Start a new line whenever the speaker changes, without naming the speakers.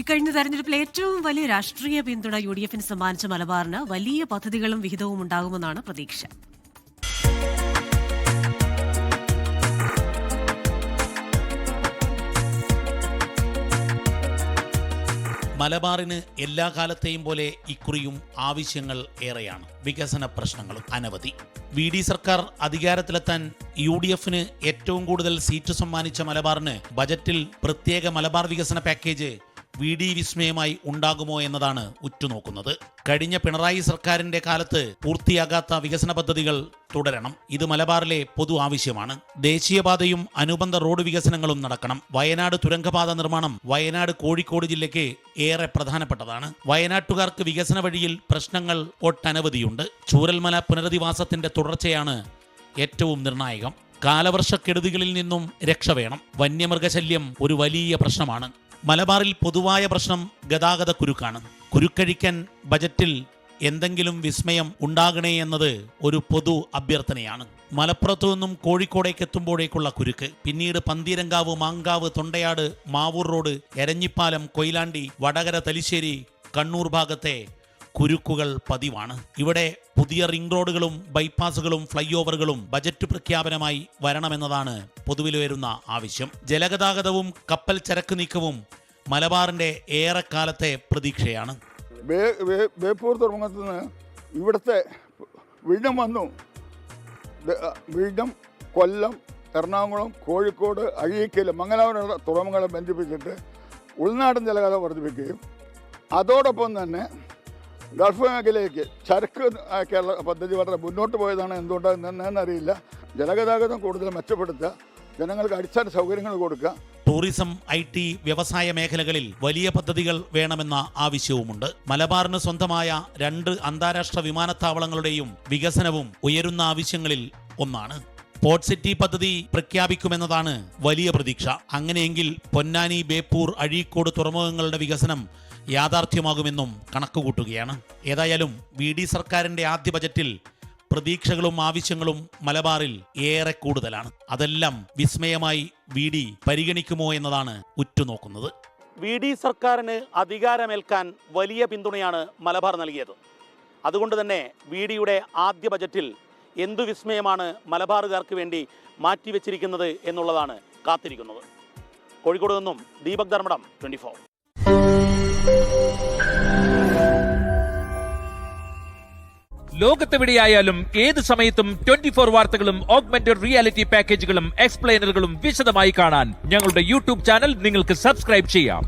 ഇക്കഴിഞ്ഞ തെരഞ്ഞെടുപ്പിൽ ഏറ്റവും വലിയ രാഷ്ട്രീയ പിന്തുണ യുഡിഎഫിന് സമ്മാനിച്ച മലബാറിന് വലിയ പദ്ധതികളും വിഹിതവും ഉണ്ടാകുമെന്നാണ് പ്രതീക്ഷ.
മലബാറിന് എല്ലാ കാലത്തെയും പോലെ ഇക്കുറിയും ആവശ്യങ്ങൾ ഏറെയാണ്. വികസന പ്രശ്നങ്ങളും അനവധി. വി.ഡി. സർക്കാർ അധികാരത്തിലെത്താൻ യു.ഡി.എഫിന് ഏറ്റവും കൂടുതൽ സീറ്റ് സമ്മാനിച്ച മലബാറിന് ബജറ്റിൽ പ്രത്യേക മലബാർ വികസന പാക്കേജ് വി.ഡി. വിസ്മയമായി ഉണ്ടാകുമോ എന്നതാണ് ഉറ്റുനോക്കുന്നത്. കഴിഞ്ഞ പിണറായി സർക്കാരിന്റെ കാലത്ത് പൂർത്തിയാകാത്ത വികസന പദ്ധതികൾ തുടരണം. ഇത് മലബാറിലെ പൊതു ആവശ്യമാണ്. ദേശീയപാതയും അനുബന്ധ റോഡ് വികസനങ്ങളും നടക്കണം. വയനാട് തുരങ്കപാത നിർമ്മാണം വയനാട് കോഴിക്കോട് ജില്ലയ്ക്ക് ഏറെ പ്രധാനപ്പെട്ടതാണ്. വയനാട്ടുകാർക്ക് വികസന വഴിയിൽ പ്രശ്നങ്ങൾ ഒട്ടനവധിയുണ്ട്. ചൂരൽമല പുനരധിവാസത്തിന്റെ തുടർച്ചയാണ് ഏറ്റവും നിർണായകം. കാലവർഷക്കെടുതികളിൽ നിന്നും രക്ഷ വേണം. വന്യമൃഗശല്യം ഒരു വലിയ പ്രശ്നമാണ്. മലബാറിൽ പൊതുവായ പ്രശ്നം ഗതാഗത കുരുക്കാണ്. കുരുക്കഴിക്കാൻ ബജറ്റിൽ എന്തെങ്കിലും വിസ്മയം ഉണ്ടാകണേ എന്നത് ഒരു പൊതു അഭ്യർത്ഥനയാണ്. മലപ്പുറത്തു നിന്നും കോഴിക്കോടേക്ക് എത്തുമ്പോഴേക്കുള്ള കുരുക്ക്, പിന്നീട് പന്തീരങ്കാവ്, മാങ്കാവ്, തൊണ്ടയാട്, മാവൂർ റോഡ്, എരഞ്ഞിപ്പാലം, കൊയിലാണ്ടി, വടകര, തലശ്ശേരി, കണ്ണൂർ ഭാഗത്തെ കുരുക്കുകൾ പതിവാണ്. ഇവിടെ പുതിയ റിംഗ് റോഡുകളും ബൈപ്പാസുകളും ഫ്ലൈ ഓവറുകളും ബജറ്റ് പ്രഖ്യാപനമായി വരണമെന്നതാണ് പൊതുവിൽ വരുന്ന ആവശ്യം. ജലഗതാഗതവും കപ്പൽ ചരക്ക് നീക്കവും മലബാറിന്റെ ഏറെക്കാലത്തെ പ്രതീക്ഷയാണ്.
ബേപ്പൂർ തുറമുഖത്ത് നിന്ന് ഇവിടുത്തെ വിഴിഞ്ഞം വന്നു. വിഴിഞ്ഞം, കൊല്ലം, എറണാകുളം, കോഴിക്കോട്, അഴീക്കൽ, മംഗലാപുരം തുറമുഖങ്ങളെ ബന്ധിപ്പിച്ചിട്ട് ഉൾനാടൻ ജലഗതാഗതം വർദ്ധിപ്പിക്കുകയും അതോടൊപ്പം തന്നെ ഗൾഫ് മേഖലയ്ക്ക് ചരക്ക് കേരള പദ്ധതി വളരെ മുന്നോട്ട് പോയതാണ്. എന്തുകൊണ്ടാണെന്നറിയില്ല. ജലഗതാഗതം കൂടുതൽ മെച്ചപ്പെടുത്തുക, ജനങ്ങൾക്ക് അടിസ്ഥാന സൗകര്യങ്ങൾ കൊടുക്കുക.
ടൂറിസം, IT, വ്യവസായ മേഖലകളിൽ വലിയ പദ്ധതികൾ വേണമെന്ന ആവശ്യവുമുണ്ട്. മലബാറിന് സ്വന്തമായ 2 അന്താരാഷ്ട്ര വിമാനത്താവളങ്ങളുടെയും വികസനവും ഉയരുന്ന ആവശ്യങ്ങളിൽ ഒന്നാണ്. പോർട്ട് സിറ്റി പദ്ധതി പ്രഖ്യാപിക്കുമെന്നതാണ് വലിയ പ്രതീക്ഷ. അങ്ങനെയെങ്കിൽ പൊന്നാനി, ബേപ്പൂർ, അഴീക്കോട് തുറമുഖങ്ങളുടെ വികസനം യാഥാർത്ഥ്യമാകുമെന്നും കണക്കുകൂട്ടുകയാണ്. ഏതായാലും വി.ഡി. സർക്കാരിന്റെ ആദ്യ ബജറ്റിൽ പ്രതീക്ഷകളും ആവശ്യങ്ങളും മലബാറിൽ ഏറെ കൂടുതലാണ്. അതെല്ലാം വിസ്മയമായി വി.ഡി. പരിഗണിക്കുമോ എന്നതാണ് ഉറ്റുനോക്കുന്നത്. വി.ഡി. സർക്കാരിന് അധികാരമേൽക്കാൻ വലിയ പിന്തുണയാണ് മലബാർ നൽകിയത്. അതുകൊണ്ട് തന്നെ വി.ഡിയുടെ ആദ്യ ബജറ്റിൽ എന്തു വിസ്മയമാണ് മലബാറുകാർക്ക് വേണ്ടി മാറ്റിവെച്ചിരിക്കുന്നത് എന്നുള്ളതാണ് കാത്തിരിക്കുന്നത്. കോഴിക്കോട് നിന്നും ദീപക് ധർമ്മടം, 24.
ലോകത്തെവിടെയായാലും ഏത് സമയത്തും 24 വാർത്തകളും ഓഗ്മെന്റഡ് റിയാലിറ്റി പാക്കേജുകളും എക്സ്പ്ലെയിനറുകളും വിശദമായി കാണാൻ ഞങ്ങളുടെ യൂട്യൂബ് ചാനൽ നിങ്ങൾക്ക് സബ്സ്ക്രൈബ് ചെയ്യാം.